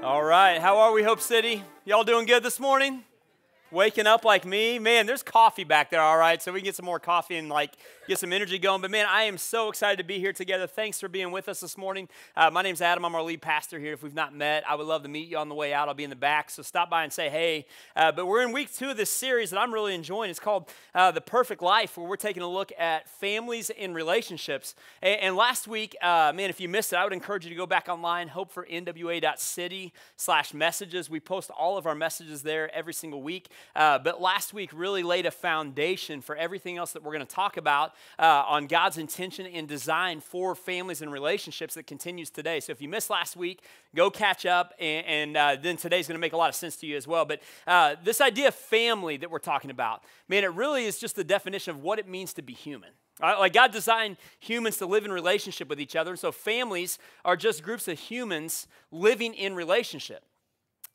All right, how are we, Hope City? Y'all doing good this morning? Waking up like me? Man, there's coffee back there, all right, so we can get some more coffee and get some energy going. But man, I am so excited to be here together. Thanks for being with us this morning. My name's Adam. I'm our lead pastor here. If we've not met, I would love to meet you on the way out. I'll be in the back, so stop by and say hey. But we're in week 2 of this series that I'm really enjoying. It's called The Perfect Life, where we're taking a look at families and relationships. And last week, man, if you missed it, I would encourage you to go back online, hopefornwa.city/messages. We post all of our messages there every single week. But last week really laid a foundation for everything else that we're going to talk about on God's intention and design for families and relationships that continues today. So if you missed last week, go catch up, and then today's going to make a lot of sense to you as well. But this idea of family that we're talking about, man, it really is just the definition of what it means to be human. Like God designed humans to live in relationship with each other, and so families are just groups of humans living in relationship.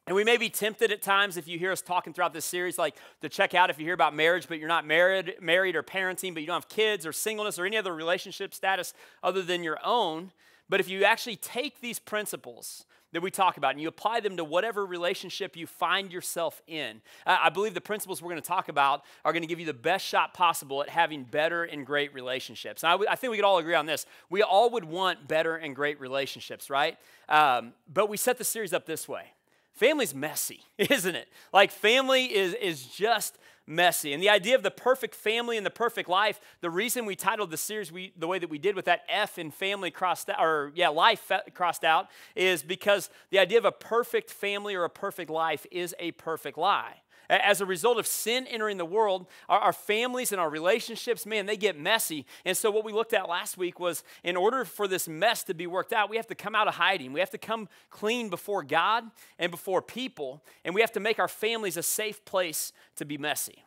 And we may be tempted at times, if you hear us talking throughout this series, like to check out if you hear about marriage, but you're not married or parenting, but you don't have kids or singleness or any other relationship status other than your own. But if you actually take these principles that we talk about and you apply them to whatever relationship you find yourself in, I believe the principles we're going to talk about are going to give you the best shot possible at having better and great relationships. And I think we could all agree on this. We all would want better and great relationships, right? But we set the series up this way. Family's messy, isn't it? Like family is just messy. And the idea of the perfect family and the perfect life, the reason we titled the series the way that we did with that F in family crossed out, life crossed out, is because the idea of a perfect family or a perfect life is a perfect lie. As a result of sin entering the world, our families and our relationships, man, they get messy. And so what we looked at last week was in order for this mess to be worked out, we have to come out of hiding. We have to come clean before God and before people, and we have to make our families a safe place to be messy.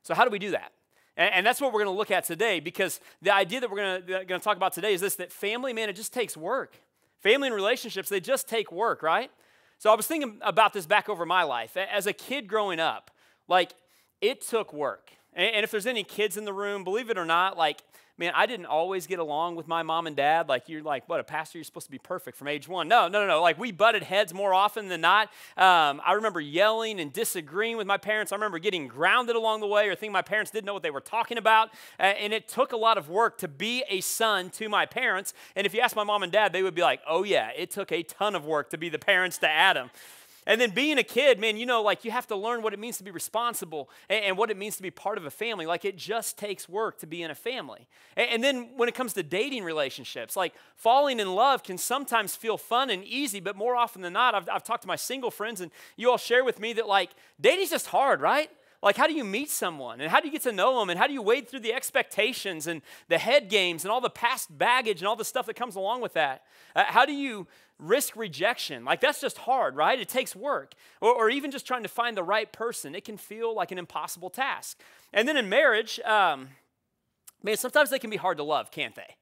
So how do we do that? And that's what we're going to look at today, because the idea that we're going to talk about today is this, that family, man, it just takes work. Family and relationships, they just take work, right? So I was thinking about this back over my life. As a kid growing up, it took work. And if there's any kids in the room, believe it or not, man, I didn't always get along with my mom and dad. You're what, a pastor, you're supposed to be perfect from age 1. No. We butted heads more often than not. I remember yelling and disagreeing with my parents. I remember getting grounded along the way or thinking my parents didn't know what they were talking about. And it took a lot of work to be a son to my parents. And if you ask my mom and dad, they would be like, oh yeah, it took a ton of work to be the parents to Adam. And then being a kid, man, you have to learn what it means to be responsible and what it means to be part of a family. It just takes work to be in a family. And then when it comes to dating relationships, falling in love can sometimes feel fun and easy, but more often than not, I've talked to my single friends, and you all share with me that, dating's just hard, right? How do you meet someone, and how do you get to know them, and how do you wade through the expectations and the head games and all the past baggage and all the stuff that comes along with that? How do you risk rejection? That's just hard, right? It takes work. Or even just trying to find the right person. It can feel like an impossible task. And then in marriage, man, sometimes they can be hard to love, can't they?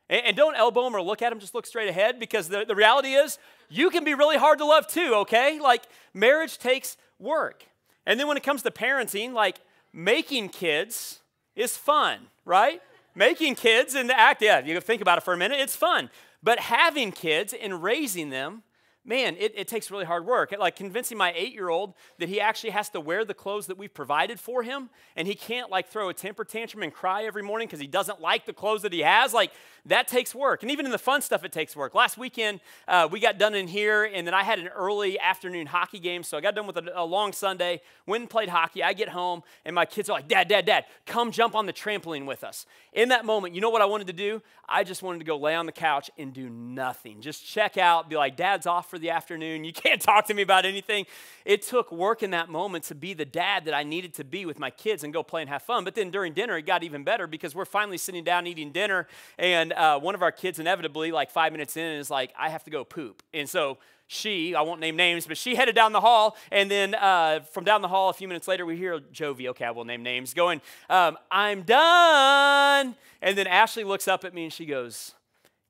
And don't elbow them or look at them, just look straight ahead, because the reality is you can be really hard to love too, okay? Marriage takes work. And then when it comes to parenting, making kids is fun, right? Making kids and the act, yeah, you think about it for a minute, it's fun. But having kids and raising them, man, it takes really hard work. Convincing my 8-year-old that he actually has to wear the clothes that we've provided for him, and he can't throw a temper tantrum and cry every morning because he doesn't like the clothes that he has, that takes work. And even in the fun stuff, it takes work. Last weekend, we got done in here, and then I had an early afternoon hockey game, so I got done with a long Sunday, went and played hockey. I get home, and my kids are like, Dad, come jump on the trampoline with us. In that moment, you know what I wanted to do? I just wanted to go lay on the couch and do nothing. Just check out, be like, Dad's off for the afternoon. You can't talk to me about anything. It took work in that moment to be the dad that I needed to be with my kids and go play and have fun. But then during dinner, it got even better, because we're finally sitting down eating dinner, and one of our kids inevitably, 5 minutes in, is like, I have to go poop. And so I won't name names, but she headed down the hall, and then from down the hall a few minutes later, we hear Jovi, okay, I will name names, going, I'm done. And then Ashley looks up at me and she goes,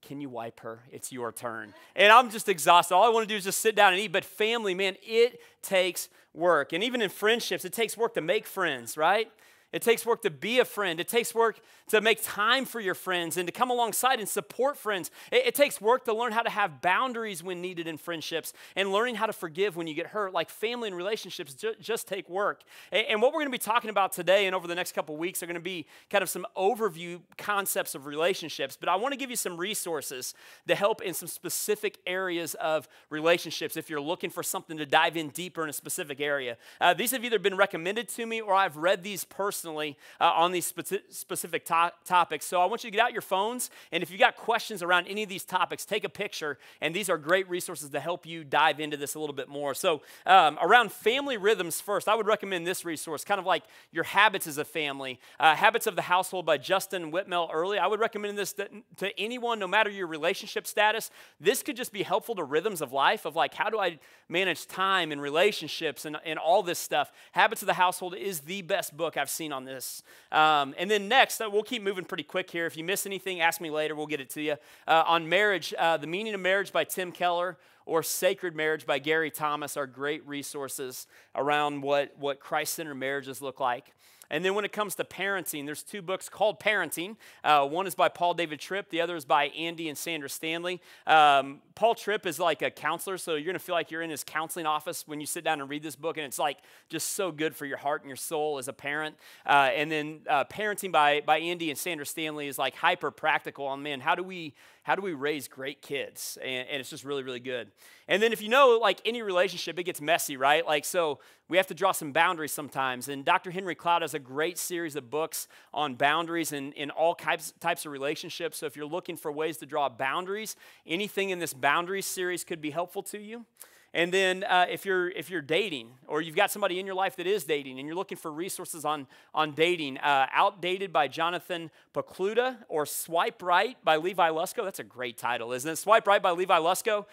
can you wipe her? It's your turn. And I'm just exhausted. All I want to do is just sit down and eat. But family, man, it takes work. And even in friendships, it takes work to make friends, right? It takes work to be a friend. It takes work to make time for your friends and to come alongside and support friends. It takes work to learn how to have boundaries when needed in friendships and learning how to forgive when you get hurt. Like family and relationships just take work. And what we're going to be talking about today and over the next couple of weeks are going to be kind of some overview concepts of relationships. But I want to give you some resources to help in some specific areas of relationships if you're looking for something to dive in deeper in a specific area. These have either been recommended to me or I've read these personally on these specific topics. So I want you to get out your phones, and if you got questions around any of these topics, take a picture, and these are great resources to help you dive into this a little bit more. So around family rhythms first, I would recommend this resource, kind of like your habits as a family. Habits of the Household by Justin Whitmel Early. I would recommend this to anyone, no matter your relationship status. This could just be helpful to rhythms of life, of like, how do I manage time and relationships and all this stuff. Habits of the Household is the best book I've seen on this. And then next, we'll keep moving pretty quick here. If you miss anything, ask me later. We'll get it to you. On marriage, The Meaning of Marriage by Tim Keller or Sacred Marriage by Gary Thomas are great resources around what Christ-centered marriages look like. And then when it comes to parenting, there's two books called Parenting. One is by Paul David Tripp. The other is by Andy and Sandra Stanley. Paul Tripp is like a counselor, so you're going to feel like you're in his counseling office when you sit down and read this book, and it's like just so good for your heart and your soul as a parent. And then Parenting by Andy and Sandra Stanley is like hyper practical on, man, how do we raise great kids? And it's just really, really good. And then if you know, like any relationship, it gets messy, right? Like, so we have to draw some boundaries sometimes. And Dr. Henry Cloud has a great series of books on boundaries in all types of relationships. So if you're looking for ways to draw boundaries, anything in this boundaries series could be helpful to you. And then if you're dating, or you've got somebody in your life that is dating, and you're looking for resources on dating, Outdated by Jonathan Pokluda, or Swipe Right by Levi Lusko. That's a great title, isn't it? Swipe Right by Levi Lusko.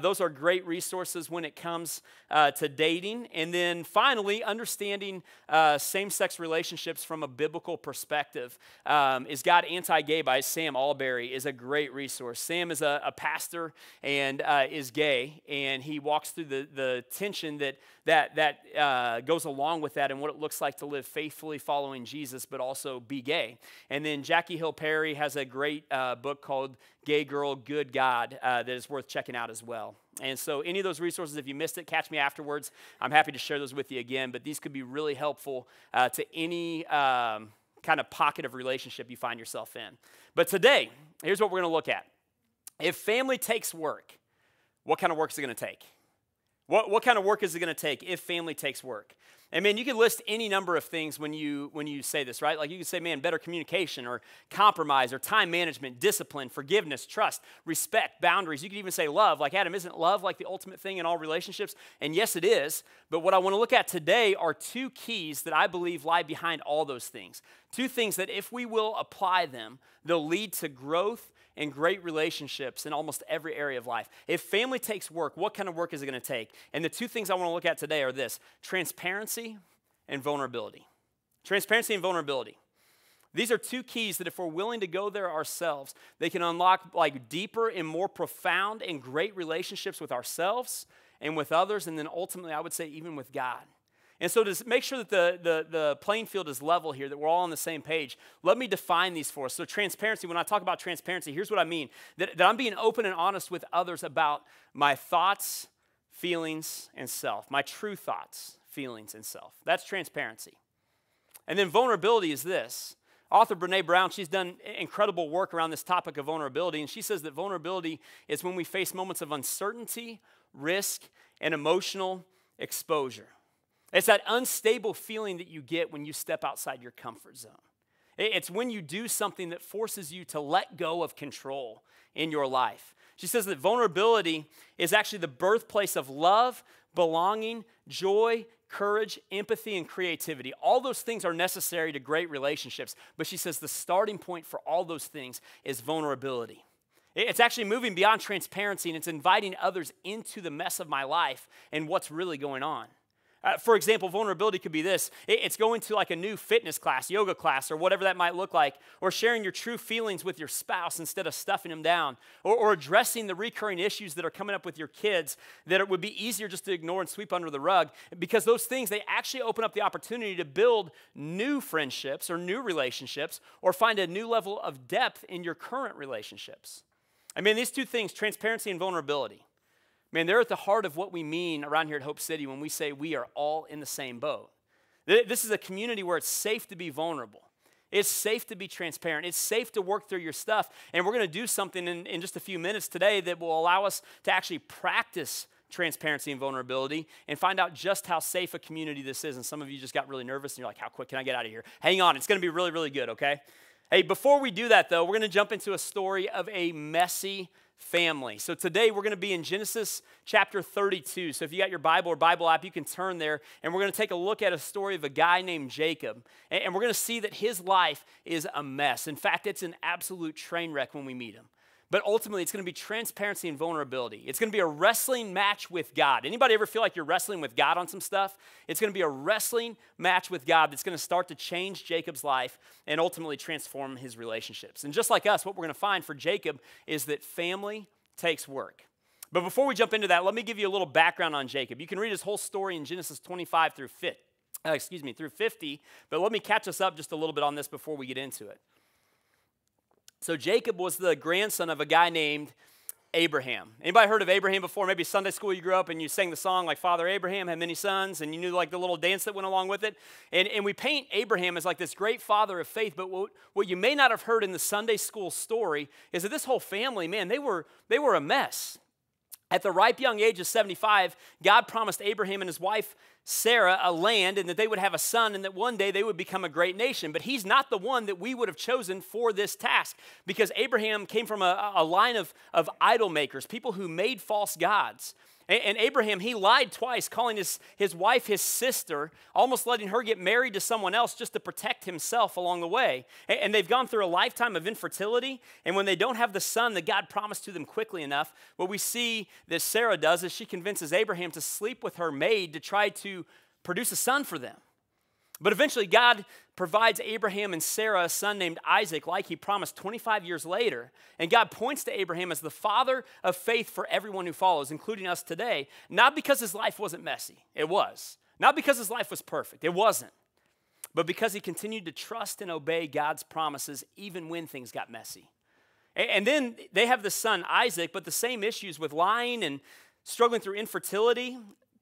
Those are great resources when it comes to dating. And then finally, Understanding Same-Sex Relationships from a Biblical Perspective is God Anti-Gay by Sam Allberry is a great resource. Sam is a pastor and is gay, and he walks through the tension that goes along with that and what it looks like to live faithfully following Jesus, but also be gay. And then Jackie Hill Perry has a great book called Gay Girl, Good God that is worth checking out as well. And so any of those resources, if you missed it, catch me afterwards. I'm happy to share those with you again, but these could be really helpful to any kind of pocket of relationship you find yourself in. But today, here's what we're going to look at. If family takes work, what kind of work is it going to take? What kind of work is it going to take if family takes work? And man, you can list any number of things when you say this, right? Like you can say, man, better communication or compromise or time management, discipline, forgiveness, trust, respect, boundaries. You can even say love. Like, Adam, isn't love like the ultimate thing in all relationships? And yes, it is. But what I want to look at today are two keys that I believe lie behind all those things. Two things that if we will apply them, they'll lead to growth and great relationships in almost every area of life. If family takes work, what kind of work is it going to take? And the two things I want to look at today are this: transparency and vulnerability. Transparency and vulnerability. These are two keys that if we're willing to go there ourselves, they can unlock like deeper and more profound and great relationships with ourselves and with others, and then ultimately, I would say, even with God. And so to make sure that the playing field is level here, that we're all on the same page, let me define these for us. So transparency, when I talk about transparency, here's what I mean. That I'm being open and honest with others about my thoughts, feelings, and self. My true thoughts, feelings, and self. That's transparency. And then vulnerability is this. Author Brene Brown, she's done incredible work around this topic of vulnerability, and she says that vulnerability is when we face moments of uncertainty, risk, and emotional exposure. It's that unstable feeling that you get when you step outside your comfort zone. It's when you do something that forces you to let go of control in your life. She says that vulnerability is actually the birthplace of love, belonging, joy, courage, empathy, and creativity. All those things are necessary to great relationships. But she says the starting point for all those things is vulnerability. It's actually moving beyond transparency, and it's inviting others into the mess of my life and what's really going on. For example, vulnerability could be this. It's going to like a new fitness class, yoga class, or whatever that might look like, or sharing your true feelings with your spouse instead of stuffing them down, or addressing the recurring issues that are coming up with your kids that it would be easier just to ignore and sweep under the rug, because those things, they actually open up the opportunity to build new friendships or new relationships, or find a new level of depth in your current relationships. I mean, these two things, transparency and vulnerability, man, they're at the heart of what we mean around here at Hope City when we say we are all in the same boat. This is a community where it's safe to be vulnerable. It's safe to be transparent. It's safe to work through your stuff. And we're going to do something in just a few minutes today that will allow us to actually practice transparency and vulnerability and find out just how safe a community this is. And some of you just got really nervous and you're like, how quick can I get out of here? Hang on, it's going to be really, really good, okay? Hey, before we do that though, we're going to jump into a story of a messy family. So today we're going to be in Genesis chapter 32. So if you got your Bible or Bible app, you can turn there, and we're going to take a look at a story of a guy named Jacob. And we're going to see that his life is a mess. In fact, it's an absolute train wreck when we meet him. But ultimately, it's going to be transparency and vulnerability. It's going to be a wrestling match with God. Anybody ever feel like you're wrestling with God on some stuff? It's going to be a wrestling match with God that's going to start to change Jacob's life and ultimately transform his relationships. And just like us, what we're going to find for Jacob is that family takes work. But before we jump into that, let me give you a little background on Jacob. You can read his whole story in Genesis 25 through 50, but let me catch us up just a little bit on this before we get into it. So Jacob was the grandson of a guy named Abraham. Anybody heard of Abraham before? Maybe Sunday school you grew up and you sang the song like Father Abraham had many sons, and you knew like the little dance that went along with it. And we paint Abraham as like this great father of faith, but what you may not have heard in the Sunday school story is that this whole family, man, they were a mess. At the ripe young age of 75, God promised Abraham and his wife Sarah a land, and that they would have a son, and that one day they would become a great nation. But he's not the one that we would have chosen for this task, because Abraham came from a line of idol makers, people who made false gods. And Abraham, he lied twice, calling his wife his sister, almost letting her get married to someone else just to protect himself along the way. And they've gone through a lifetime of infertility, and when they don't have the son that God promised to them quickly enough, what we see that Sarah does is she convinces Abraham to sleep with her maid to try to produce a son for them. But eventually, God provides Abraham and Sarah a son named Isaac, like he promised 25 years later. And God points to Abraham as the father of faith for everyone who follows, including us today, not because his life wasn't messy. It was. Not because his life was perfect. It wasn't. But because he continued to trust and obey God's promises even when things got messy. And then they have the son Isaac, but the same issues with lying and struggling through infertility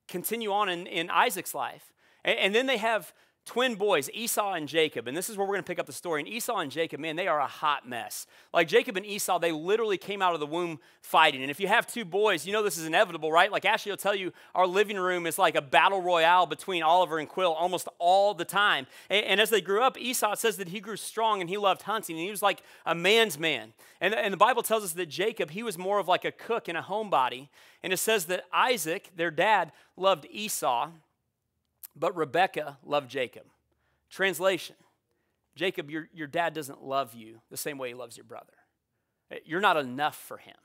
continue on in Isaac's life. And then they have twin boys, Esau and Jacob, and this is where we're going to pick up the story. And Esau and Jacob, man, they are a hot mess. Like Jacob and Esau, they literally came out of the womb fighting. And if you have two boys, you know this is inevitable, right? Like Ashley will tell you, our living room is like a battle royale between Oliver and Quill almost all the time. And as they grew up, Esau, it says that he grew strong and he loved hunting, and he was like a man's man. And the Bible tells us that Jacob, he was more of like a cook and a homebody. And it says that Isaac, their dad, loved Esau, but Rebekah loved Jacob. Translation, Jacob, your dad doesn't love you the same way he loves your brother. You're not enough for him.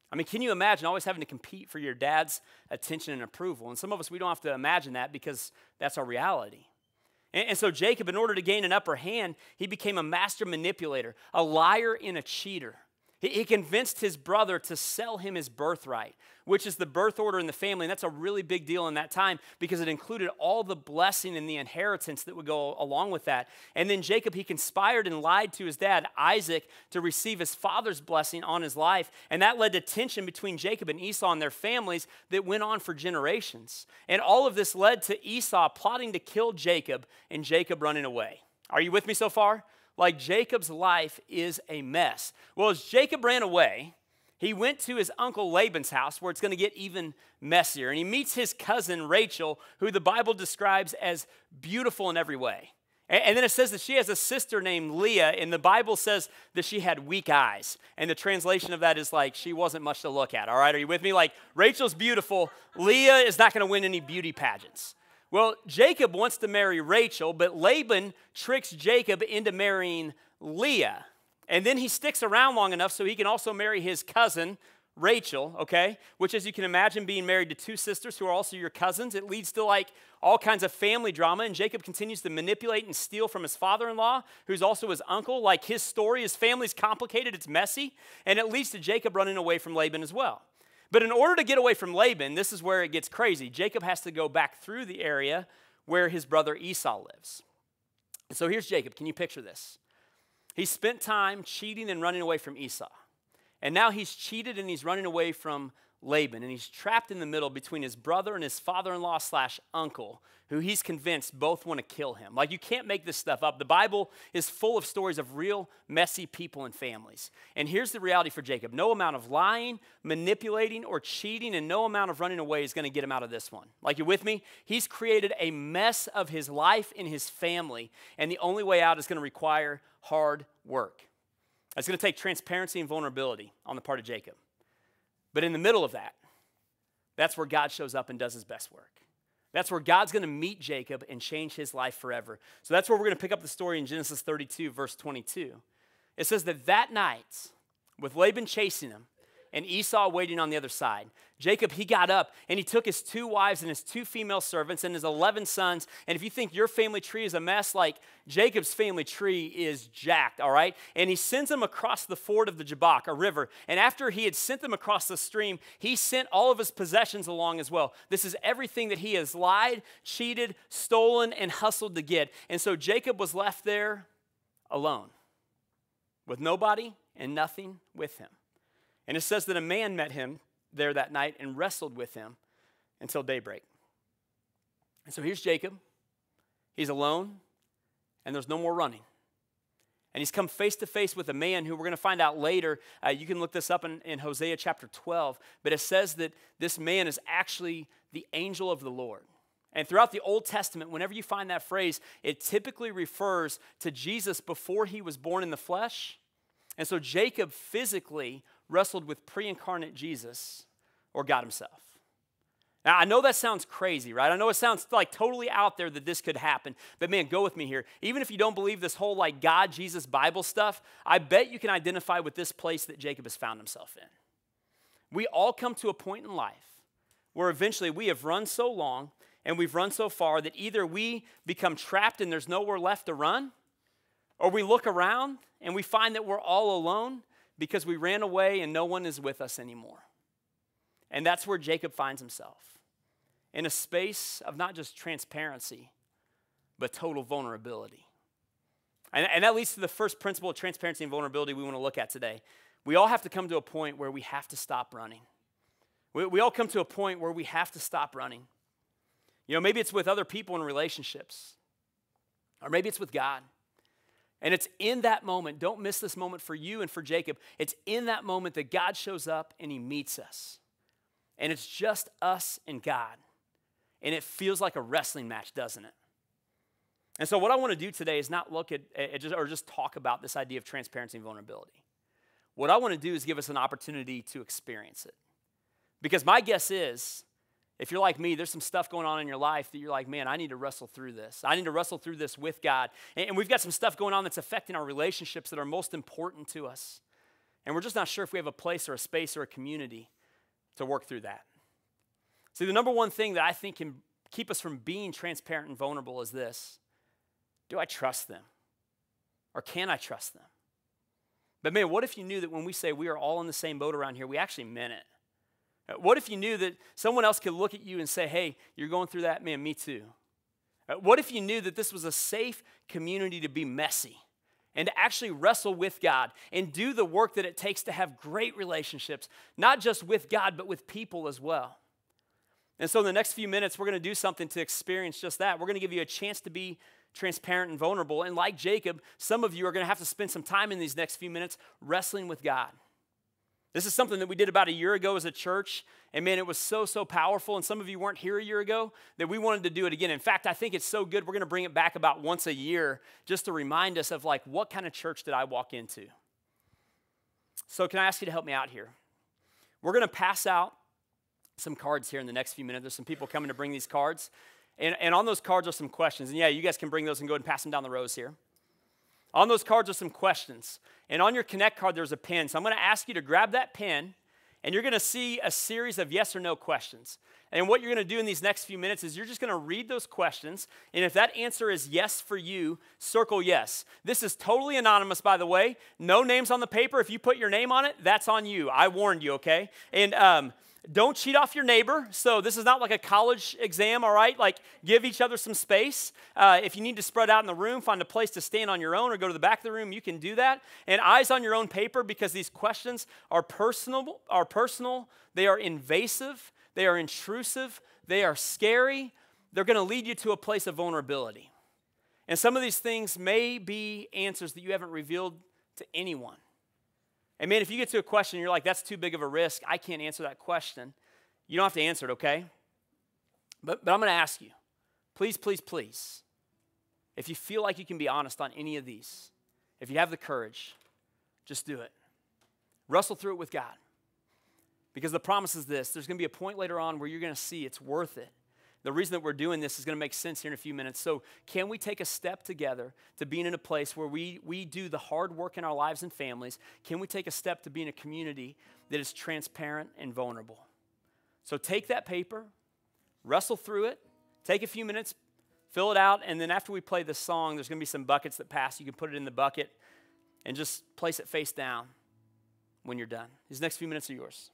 I mean, can you imagine always having to compete for your dad's attention and approval? And some of us, we don't have to imagine that because that's our reality. And so Jacob, in order to gain an upper hand, he became a master manipulator, a liar and a cheater. He convinced his brother to sell him his birthright, which is the birth order in the family. And that's a really big deal in that time because it included all the blessing and the inheritance that would go along with that. And then Jacob, he conspired and lied to his dad, Isaac, to receive his father's blessing on his life. And that led to tension between Jacob and Esau and their families that went on for generations. And all of this led to Esau plotting to kill Jacob and Jacob running away. Are you with me so far? Like Jacob's life is a mess. Well, as Jacob ran away, he went to his uncle Laban's house where it's going to get even messier. And he meets his cousin Rachel, who the Bible describes as beautiful in every way. And then it says that she has a sister named Leah, and the Bible says that she had weak eyes. And the translation of that is like she wasn't much to look at. All right, are you with me? Like Rachel's beautiful. Leah is not going to win any beauty pageants. Well, Jacob wants to marry Rachel, but Laban tricks Jacob into marrying Leah. And then he sticks around long enough so he can also marry his cousin, Rachel, okay, which as you can imagine being married to two sisters who are also your cousins, it leads to like all kinds of family drama, and Jacob continues to manipulate and steal from his father-in-law, who's also his uncle. Like his story, his family's complicated, it's messy, and it leads to Jacob running away from Laban as well. But in order to get away from Laban, this is where it gets crazy. Jacob has to go back through the area where his brother Esau lives. So here's Jacob. Can you picture this? He spent time cheating and running away from Esau. And now he's cheated and he's running away from Laban. And he's trapped in the middle between his brother and his father-in-law / uncle, who he's convinced both want to kill him. Like, you can't make this stuff up. The Bible is full of stories of real messy people and families. And here's the reality for Jacob. No amount of lying, manipulating, or cheating, and no amount of running away is going to get him out of this one. Like, you with me? He's created a mess of his life and his family, and the only way out is going to require hard work. It's going to take transparency and vulnerability on the part of Jacob. But in the middle of that, that's where God shows up and does his best work. That's where God's going to meet Jacob and change his life forever. So that's where we're going to pick up the story in Genesis 32, verse 22. It says that night, with Laban chasing him and Esau waiting on the other side, Jacob, he got up and he took his 2 wives and his 2 female servants and his 11 sons. And if you think your family tree is a mess, like Jacob's family tree is jacked, all right? And he sends them across the ford of the Jabbok, a river. And after he had sent them across the stream, he sent all of his possessions along as well. This is everything that he has lied, cheated, stolen, and hustled to get. And so Jacob was left there alone, with nobody and nothing with him. And it says that a man met him there that night and wrestled with him until daybreak. And so here's Jacob. He's alone, and there's no more running. And he's come face to face with a man who we're going to find out later. You can look this up in Hosea chapter 12. But it says that this man is actually the angel of the Lord. And throughout the Old Testament, whenever you find that phrase, it typically refers to Jesus before he was born in the flesh. And so Jacob physically wrestled with pre-incarnate Jesus, or God himself. Now, I know that sounds crazy, right? I know it sounds like totally out there that this could happen, but man, go with me here. Even if you don't believe this whole like God, Jesus, Bible stuff, I bet you can identify with this place that Jacob has found himself in. We all come to a point in life where eventually we have run so long and we've run so far that either we become trapped and there's nowhere left to run, or we look around and we find that we're all alone because we ran away and no one is with us anymore. And that's where Jacob finds himself, in a space of not just transparency, but total vulnerability. And that leads to the first principle of transparency and vulnerability we want to look at today. We all have to come to a point where we have to stop running. We all come to a point where we have to stop running. You know, maybe it's with other people in relationships, or maybe it's with God. And it's in that moment, don't miss this moment for you and for Jacob. It's in that moment that God shows up and he meets us. And it's just us and God. And it feels like a wrestling match, doesn't it? And so what I want to do today is not look at just talk about this idea of transparency and vulnerability. What I want to do is give us an opportunity to experience it. Because my guess is, if you're like me, there's some stuff going on in your life that you're like, man, I need to wrestle through this. I need to wrestle through this with God. And we've got some stuff going on that's affecting our relationships that are most important to us. And we're just not sure if we have a place or a space or a community to work through that. See, the number one thing that I think can keep us from being transparent and vulnerable is this. Do I trust them? Or can I trust them? But man, what if you knew that when we say we are all in the same boat around here, we actually meant it? What if you knew that someone else could look at you and say, hey, you're going through that? Man, me too. What if you knew that this was a safe community to be messy and to actually wrestle with God and do the work that it takes to have great relationships, not just with God, but with people as well? And so in the next few minutes, we're going to do something to experience just that. We're going to give you a chance to be transparent and vulnerable. And like Jacob, some of you are going to have to spend some time in these next few minutes wrestling with God. This is something that we did about a year ago as a church, and man, it was so powerful, and some of you weren't here a year ago, that we wanted to do it again. In fact, I think it's so good, we're going to bring it back about once a year just to remind us of like, what kind of church did I walk into? So can I ask you to help me out here? We're going to pass out some cards here in the next few minutes. There's some people coming to bring these cards, and on those cards are some questions, and yeah, you guys can bring those and go ahead and pass them down the rows here. On those cards are some questions. And on your Connect card, there's a pen. So I'm going to ask you to grab that pen, And you're going to see a series of yes or no questions. And what you're going to do in these next few minutes is you're just going to read those questions. And if that answer is yes for you, circle yes. This is totally anonymous, by the way. No names on the paper. If you put your name on it, that's on you. I warned you, okay? And don't cheat off your neighbor. So this is not like a college exam, all right? Like, give each other some space. If you need to spread out in the room, find a place to stand on your own or go to the back of the room, you can do that. And eyes on your own paper, because these questions are personal. They are invasive. They are intrusive. They are scary. They're going to lead you to a place of vulnerability. And some of these things may be answers that you haven't revealed to anyone. And man, if you get to a question and you're like, that's too big of a risk, I can't answer that question, you don't have to answer it, okay? But I'm going to ask you, please, please, please, if you feel like you can be honest on any of these, if you have the courage, just do it. Wrestle through it with God. Because the promise is this: there's going to be a point later on where you're going to see it's worth it. The reason that we're doing this is going to make sense here in a few minutes. So can we take a step together to being in a place where we do the hard work in our lives and families? Can we take a step to being a community that is transparent and vulnerable? So take that paper, wrestle through it, take a few minutes, fill it out, and then after we play this song, there's going to be some buckets that pass. You can put it in the bucket and just place it face down when you're done. These next few minutes are yours.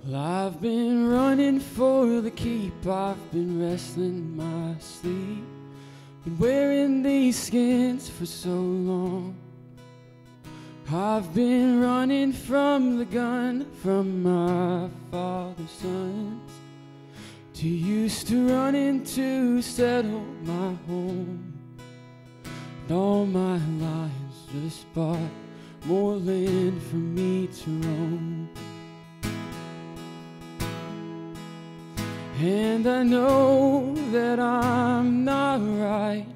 Well, I've been running for the keep, I've been wrestling my sleep, been wearing these skins for so long. I've been running from the gun, from my father's sons, too used to running to settle my home. And all my lives just bought more land for me to roam. And I know that I'm not right,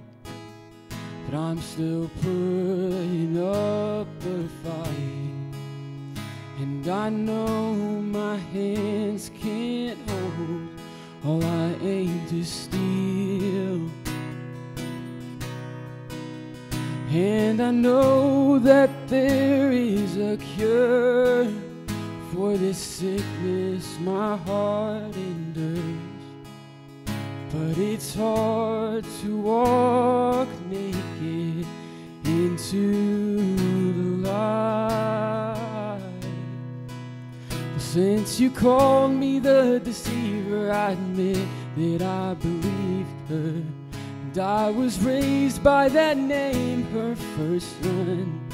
but I'm still putting up a fight. And I know my hands can't hold all I aim to steal. And I know that there is a cure for this sickness my heart endures. But it's hard to walk naked into the light. Well, since you called me the deceiver, I admit that I believed her. And I was raised by that name, her first son.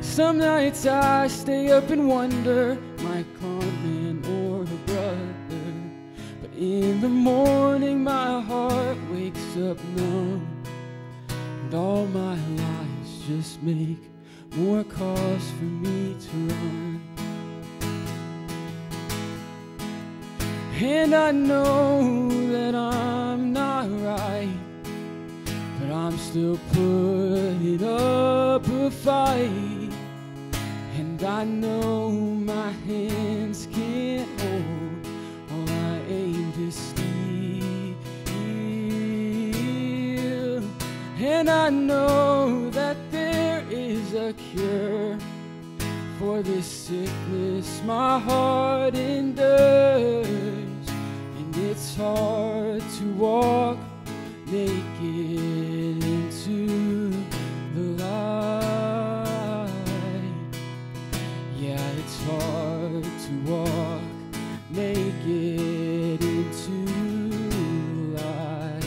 Some nights I stay up and wonder, my conman or a brother. But in the morning my heart wakes up numb, and all my lies just make more cause for me to run. And I know that I'm not right, but I'm still putting up a fight. And I know my hands can't hold all I aim to steal. I know that there is a cure for this sickness my heart endures. And it's hard to walk naked into the light. Yeah, it's hard to walk naked into the light.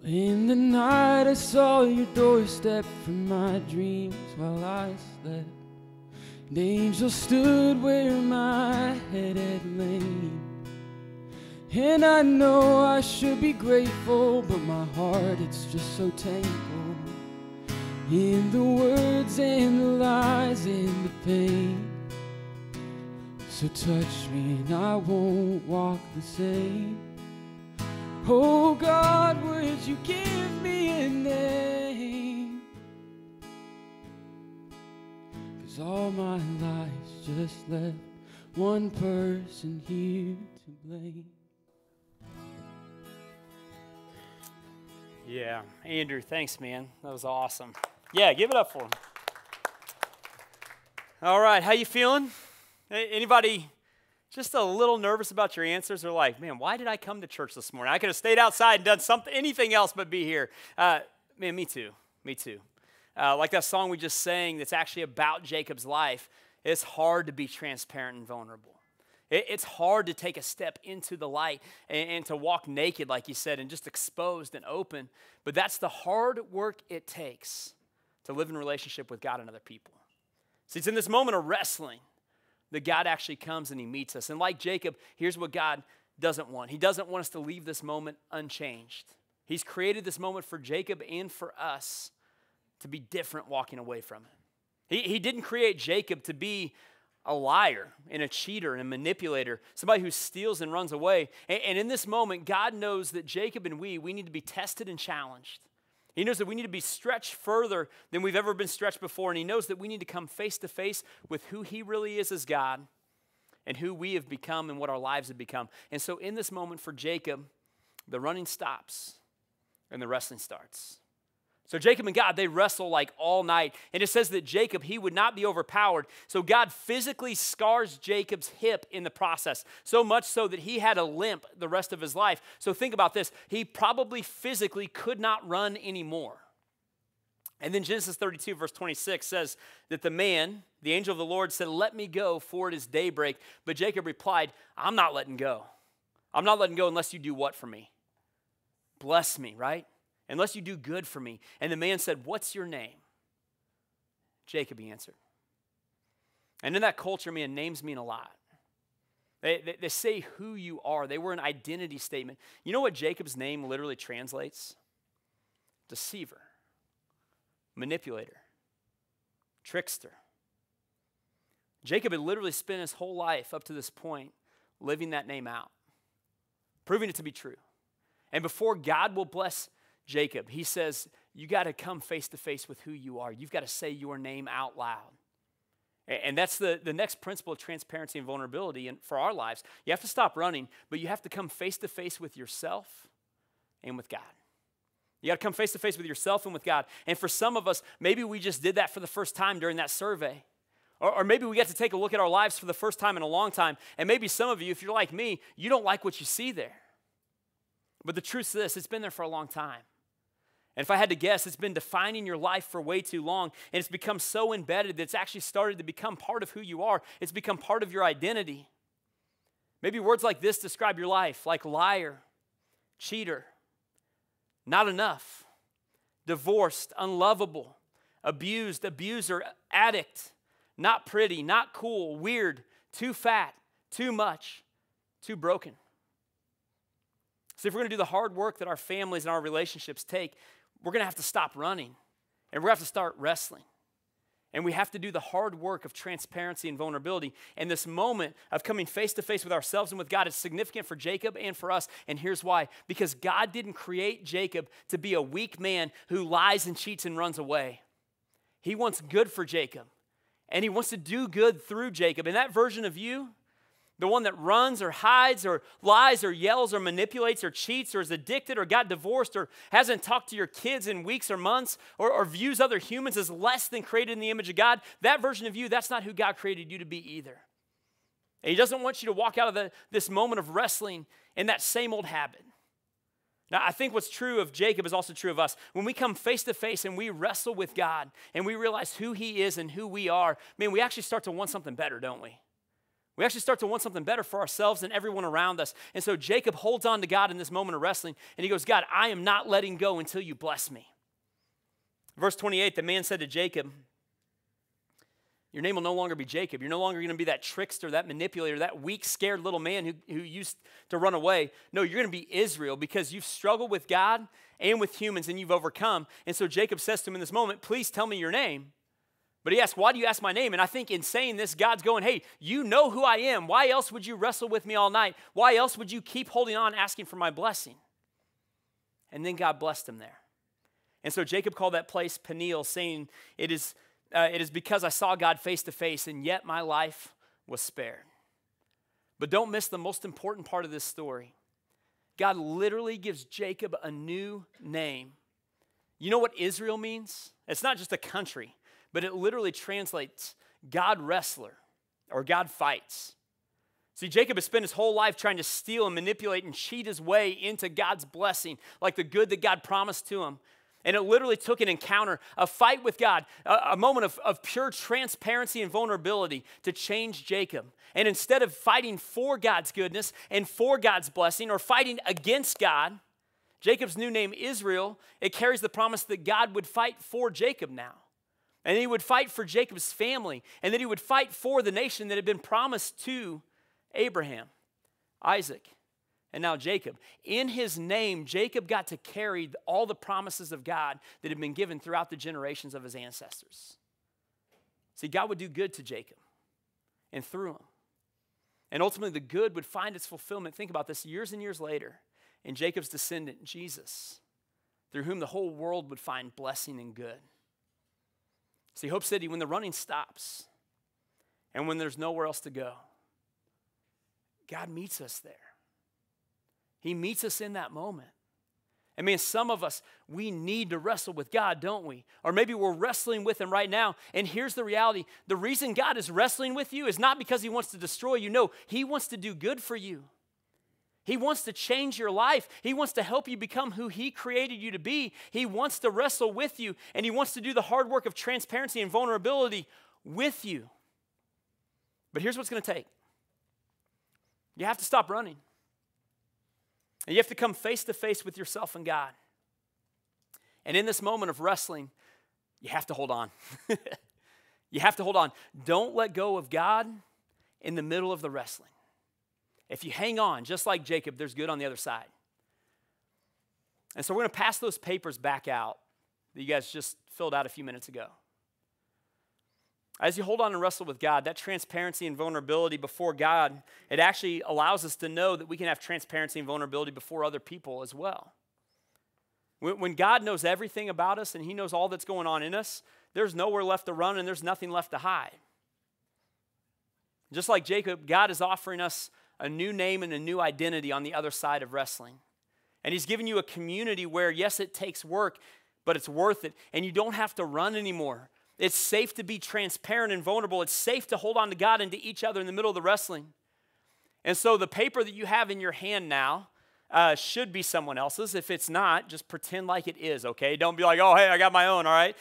In the night I saw your doorstep from my dreams while I slept. And angels stood where my head had lain. And I know I should be grateful, but my heart, it's just so tangled in the words and the lies and the pain. So touch me and I won't walk the same. Oh God, would you give me a name? 'Cause all my life's just left one person here to blame. Yeah, Andrew, thanks, man. That was awesome. Yeah, give it up for him. All right, how you feeling? Anybody just a little nervous about your answers, or like, man, why did I come to church this morning? I could have stayed outside and done something, anything else but be here. Man, me too. Like that song we just sang that's actually about Jacob's life, it's hard to be transparent and vulnerable. It's hard to take a step into the light and to walk naked, like you said, and just exposed and open. But that's the hard work it takes to live in relationship with God and other people. See, it's in this moment of wrestling that God actually comes and he meets us. And like Jacob, here's what God doesn't want. He doesn't want us to leave this moment unchanged. He's created this moment for Jacob and for us to be different walking away from it. He didn't create Jacob to be a liar and a cheater and a manipulator, somebody who steals and runs away. And in this moment, God knows that Jacob and we need to be tested and challenged. He knows that we need to be stretched further than we've ever been stretched before. And he knows that we need to come face to face with who he really is as God and who we have become and what our lives have become. And so in this moment for Jacob, the running stops and the wrestling starts. So Jacob and God, they wrestle like all night. And it says that Jacob, he would not be overpowered. So God physically scars Jacob's hip in the process, so much so that he had a limp the rest of his life. So think about this. He probably physically could not run anymore. And then Genesis 32, verse 26 says that the man, the angel of the Lord, said, "Let me go, for it is daybreak." But Jacob replied, "I'm not letting go. I'm not letting go unless you do what for me? Bless me, right? Unless you do good for me." And the man said, "What's your name?" Jacob, he answered. And in that culture, man, names mean a lot. They say who you are. They were an identity statement. You know what Jacob's name literally translates? Deceiver, manipulator, trickster. Jacob had literally spent his whole life up to this point living that name out, proving it to be true. And before God will bless Jacob, he says, you got to come face to face with who you are. You've got to say your name out loud. And that's the next principle of transparency and vulnerability for our lives. You have to stop running, but you have to come face to face with yourself and with God. You got to come face to face with yourself and with God. And for some of us, maybe we just did that for the first time during that survey. Or maybe we got to take a look at our lives for the first time in a long time. And maybe some of you, if you're like me, you don't like what you see there. But the truth is this, it's been there for a long time. And if I had to guess, it's been defining your life for way too long, and it's become so embedded that it's actually started to become part of who you are. It's become part of your identity. Maybe words like this describe your life, like liar, cheater, not enough, divorced, unlovable, abused, abuser, addict, not pretty, not cool, weird, too fat, too much, too broken. So if we're going to do the hard work that our families and our relationships take, we're going to have to stop running, and we're going to have to start wrestling. And we have to do the hard work of transparency and vulnerability. And this moment of coming face to face with ourselves and with God is significant for Jacob and for us. And here's why. Because God didn't create Jacob to be a weak man who lies and cheats and runs away. He wants good for Jacob. And he wants to do good through Jacob. And that version of you, the one that runs or hides or lies or yells or manipulates or cheats or is addicted or got divorced or hasn't talked to your kids in weeks or months or views other humans as less than created in the image of God, that version of you, that's not who God created you to be either. And he doesn't want you to walk out of this moment of wrestling in that same old habit. Now, I think what's true of Jacob is also true of us. When we come face to face and we wrestle with God and we realize who he is and who we are, man, we actually start to want something better, don't we? We actually start to want something better for ourselves and everyone around us. And so Jacob holds on to God in this moment of wrestling, and he goes, God, I am not letting go until you bless me. Verse 28, the man said to Jacob, your name will no longer be Jacob. You're no longer going to be that trickster, that manipulator, that weak, scared little man who used to run away. No, you're going to be Israel because you've struggled with God and with humans and you've overcome. And so Jacob says to him in this moment, please tell me your name. But he asks, why do you ask my name? And I think in saying this, God's going, hey, you know who I am. Why else would you wrestle with me all night? Why else would you keep holding on, asking for my blessing? And then God blessed him there. And so Jacob called that place Peniel, saying, it is because I saw God face to face, and yet my life was spared. But don't miss the most important part of this story. God literally gives Jacob a new name. You know what Israel means? It's not just a country, but it literally translates God wrestler or God fights. See, Jacob has spent his whole life trying to steal and manipulate and cheat his way into God's blessing, like the good that God promised to him. And it literally took an encounter, a fight with God, a moment of pure transparency and vulnerability to change Jacob. And instead of fighting for God's goodness and for God's blessing or fighting against God, Jacob's new name, Israel, it carries the promise that God would fight for Jacob now. And he would fight for Jacob's family, and that he would fight for the nation that had been promised to Abraham, Isaac, and now Jacob. In his name, Jacob got to carry all the promises of God that had been given throughout the generations of his ancestors. See, God would do good to Jacob and through him. And ultimately, the good would find its fulfillment. Think about this, years and years later, in Jacob's descendant, Jesus, through whom the whole world would find blessing and good. See, Hope City, when the running stops and when there's nowhere else to go, God meets us there. He meets us in that moment. I mean, some of us, we need to wrestle with God, don't we? Or maybe we're wrestling with him right now. And here's the reality. The reason God is wrestling with you is not because he wants to destroy you. No, he wants to do good for you. He wants to change your life. He wants to help you become who he created you to be. He wants to wrestle with you, and he wants to do the hard work of transparency and vulnerability with you. But here's what's going to take. You have to stop running. And you have to come face to face with yourself and God. And in this moment of wrestling, you have to hold on. You have to hold on. Don't let go of God in the middle of the wrestling. If you hang on, just like Jacob, there's good on the other side. And so we're going to pass those papers back out that you guys just filled out a few minutes ago. As you hold on and wrestle with God, that transparency and vulnerability before God, it actually allows us to know that we can have transparency and vulnerability before other people as well. When God knows everything about us and he knows all that's going on in us, there's nowhere left to run and there's nothing left to hide. Just like Jacob, God is offering us a new name and a new identity on the other side of wrestling. And he's giving you a community where, yes, it takes work, but it's worth it. And you don't have to run anymore. It's safe to be transparent and vulnerable. It's safe to hold on to God and to each other in the middle of the wrestling. And so the paper that you have in your hand now should be someone else's. If it's not, just pretend like it is, okay? Don't be like, oh, hey, I got my own, all right?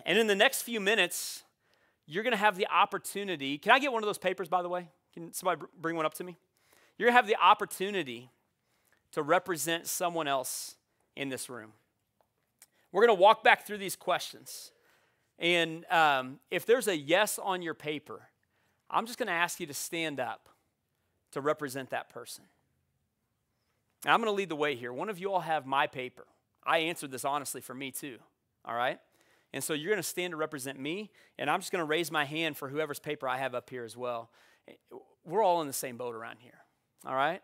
And in the next few minutes, you're going to have the opportunity. Can I get one of those papers, by the way? Can somebody bring one up to me? You're going to have the opportunity to represent someone else in this room. We're going to walk back through these questions. And if there's a yes on your paper, I'm just going to ask you to stand up to represent that person. Now, I'm going to lead the way here. One of you all have my paper. I answered this honestly for me too, all right? And so you're going to stand to represent me, and I'm just going to raise my hand for whoever's paper I have up here as well. We're all in the same boat around here, all right?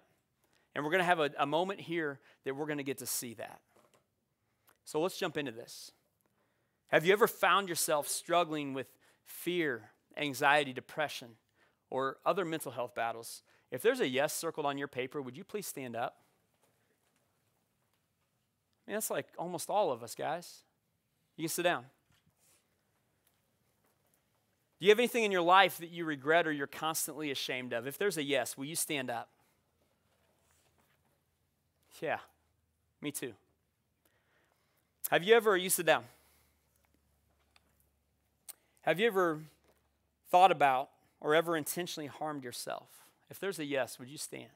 And we're going to have a moment here that we're going to get to see that. So let's jump into this. Have you ever found yourself struggling with fear, anxiety, depression, or other mental health battles? If there's a yes circled on your paper, would you please stand up? I mean, that's like almost all of us, guys. You can sit down. Do you have anything in your life that you regret or you're constantly ashamed of? If there's a yes, will you stand up? Yeah, me too. Have you ever, you sit down. Have you ever thought about or ever intentionally harmed yourself? If there's a yes, would you stand?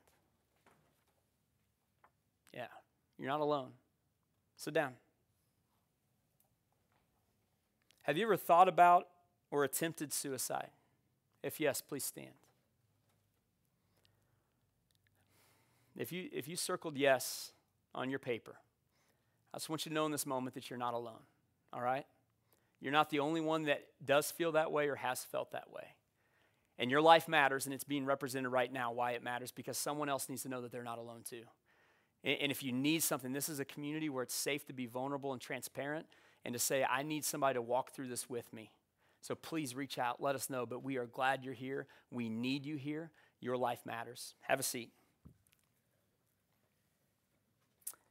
Yeah, you're not alone. Sit down. Have you ever thought about or attempted suicide? If yes, please stand. If you circled yes on your paper, I just want you to know in this moment that you're not alone, all right? You're not the only one that does feel that way or has felt that way. And your life matters, and it's being represented right now why it matters, because someone else needs to know that they're not alone too. And if you need something, this is a community where it's safe to be vulnerable and transparent and to say, I need somebody to walk through this with me. So please reach out, let us know, but we are glad you're here. We need you here. Your life matters. Have a seat.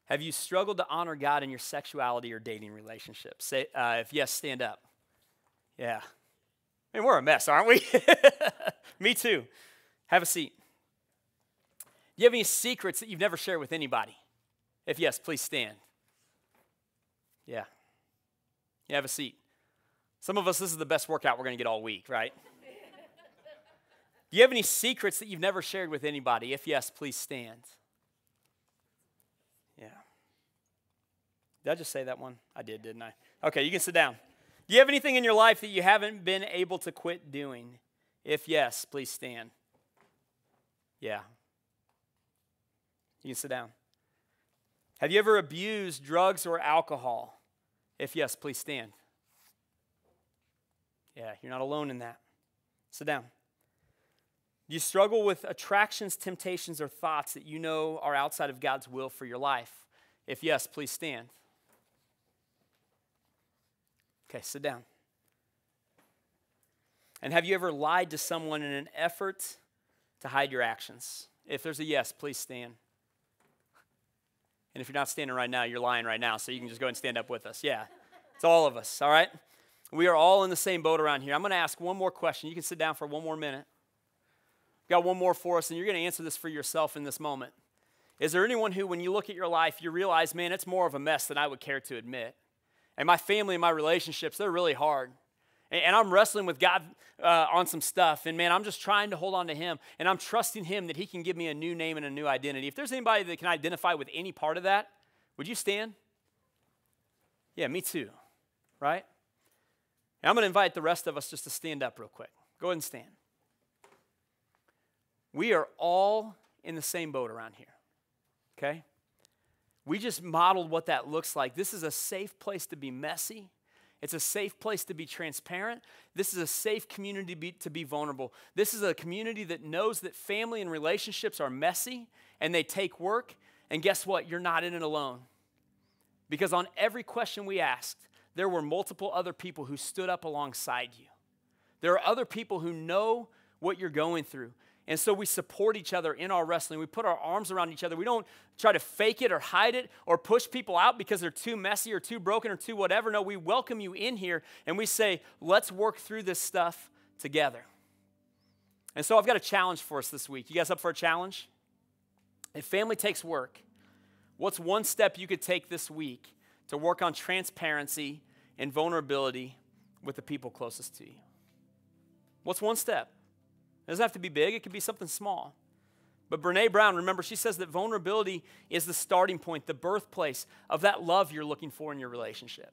Have you struggled to honor God in your sexuality or dating relationships? Say, if yes, stand up. Yeah. I mean, we're a mess, aren't we? Me too. Have a seat. Do you have any secrets that you've never shared with anybody? If yes, please stand. Yeah. You have a seat. Some of us, this is the best workout we're going to get all week, right? Do you have any secrets that you've never shared with anybody? If yes, please stand. Yeah. Did I just say that one? I did, didn't I? Okay, you can sit down. Do you have anything in your life that you haven't been able to quit doing? If yes, please stand. Yeah. You can sit down. Have you ever abused drugs or alcohol? If yes, please stand. Yeah, you're not alone in that. Sit down. Do you struggle with attractions, temptations, or thoughts that you know are outside of God's will for your life? If yes, please stand. Okay, sit down. And have you ever lied to someone in an effort to hide your actions? If there's a yes, please stand. And if you're not standing right now, you're lying right now, so you can just go and stand up with us. Yeah, it's all of us, all right? We are all in the same boat around here. I'm going to ask one more question. You can sit down for one more minute. Got one more for us, and you're going to answer this for yourself in this moment. Is there anyone who, when you look at your life, you realize, man, it's more of a mess than I would care to admit? And my family and my relationships, they're really hard. And I'm wrestling with God on some stuff. And, man, I'm just trying to hold on to Him. And I'm trusting Him that He can give me a new name and a new identity. If there's anybody that can identify with any part of that, would you stand? Yeah, me too, right? And I'm going to invite the rest of us just to stand up real quick. Go ahead and stand. We are all in the same boat around here, okay? We just modeled what that looks like. This is a safe place to be messy. It's a safe place to be transparent. This is a safe community to be vulnerable. This is a community that knows that family and relationships are messy and they take work. And guess what? You're not in it alone. Because on every question we asked, there were multiple other people who stood up alongside you. There are other people who know what you're going through. And so we support each other in our wrestling. We put our arms around each other. We don't try to fake it or hide it or push people out because they're too messy or too broken or too whatever. No, we welcome you in here and we say, let's work through this stuff together. And so I've got a challenge for us this week. You guys up for a challenge? If family takes work, what's one step you could take this week to work on transparency and vulnerability with the people closest to you? What's one step? It doesn't have to be big. It could be something small. But Brene Brown, remember, she says that vulnerability is the starting point, the birthplace of that love you're looking for in your relationship.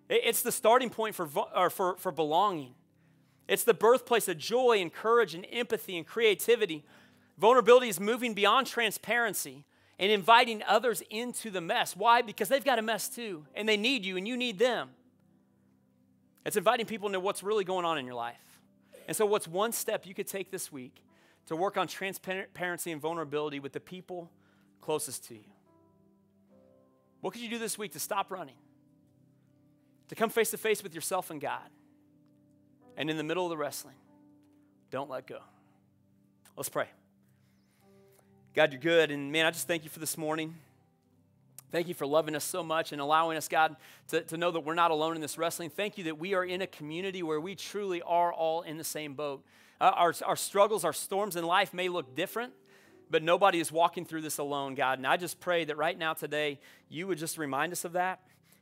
It's the starting point for belonging. It's the birthplace of joy and courage and empathy and creativity. Vulnerability is moving beyond transparency and inviting others into the mess. Why? Because they've got a mess too, and they need you, and you need them. It's inviting people into what's really going on in your life. And so what's one step you could take this week to work on transparency and vulnerability with the people closest to you? What could you do this week to stop running? To come face to face with yourself and God? And in the middle of the wrestling, don't let go. Let's pray. God, you're good. And man, I just thank you for this morning. Thank you for loving us so much and allowing us, God, to know that we're not alone in this wrestling. Thank you that we are in a community where we truly are all in the same boat. Our struggles, our storms in life may look different, but nobody is walking through this alone, God. And I just pray that right now today, you would just remind us of that,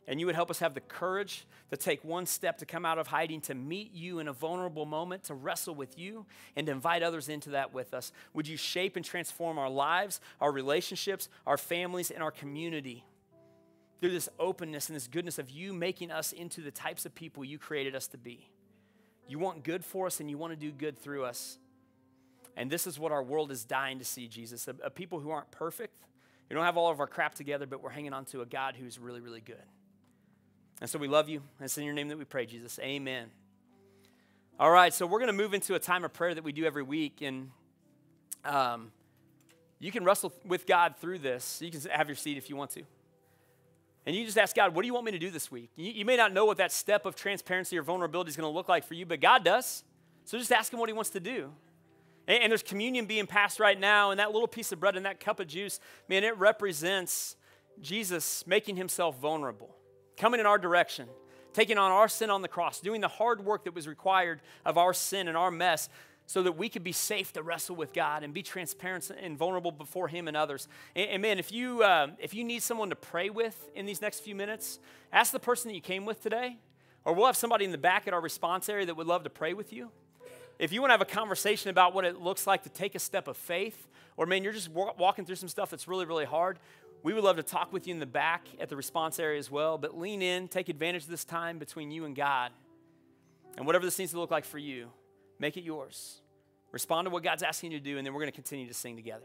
and you would help us have the courage to take one step to come out of hiding, to meet you in a vulnerable moment, to wrestle with you, and to invite others into that with us. Would you shape and transform our lives, our relationships, our families, and our community through this openness and this goodness of you making us into the types of people you created us to be. You want good for us, and you want to do good through us. And this is what our world is dying to see, Jesus, a people who aren't perfect. We don't have all of our crap together, but we're hanging on to a God who's really, really good. And so we love you, and it's in your name that we pray, Jesus. Amen. All right, so we're going to move into a time of prayer that we do every week, and you can wrestle with God through this. You can have your seat if you want to. And you just ask God, what do you want me to do this week? You may not know what that step of transparency or vulnerability is going to look like for you, but God does. So just ask him what he wants to do. And there's communion being passed right now, and that little piece of bread and that cup of juice, man, it represents Jesus making himself vulnerable, coming in our direction, taking on our sin on the cross, doing the hard work that was required of our sin and our mess, so that we could be safe to wrestle with God and be transparent and vulnerable before him and others. And man, if you need someone to pray with in these next few minutes, ask the person that you came with today, or we'll have somebody in the back at our response area that would love to pray with you. If you want to have a conversation about what it looks like to take a step of faith, or man, you're just walking through some stuff that's really, really hard, we would love to talk with you in the back at the response area as well. But lean in, take advantage of this time between you and God. And whatever this needs to look like for you, make it yours. Respond to what God's asking you to do, and then we're going to continue to sing together.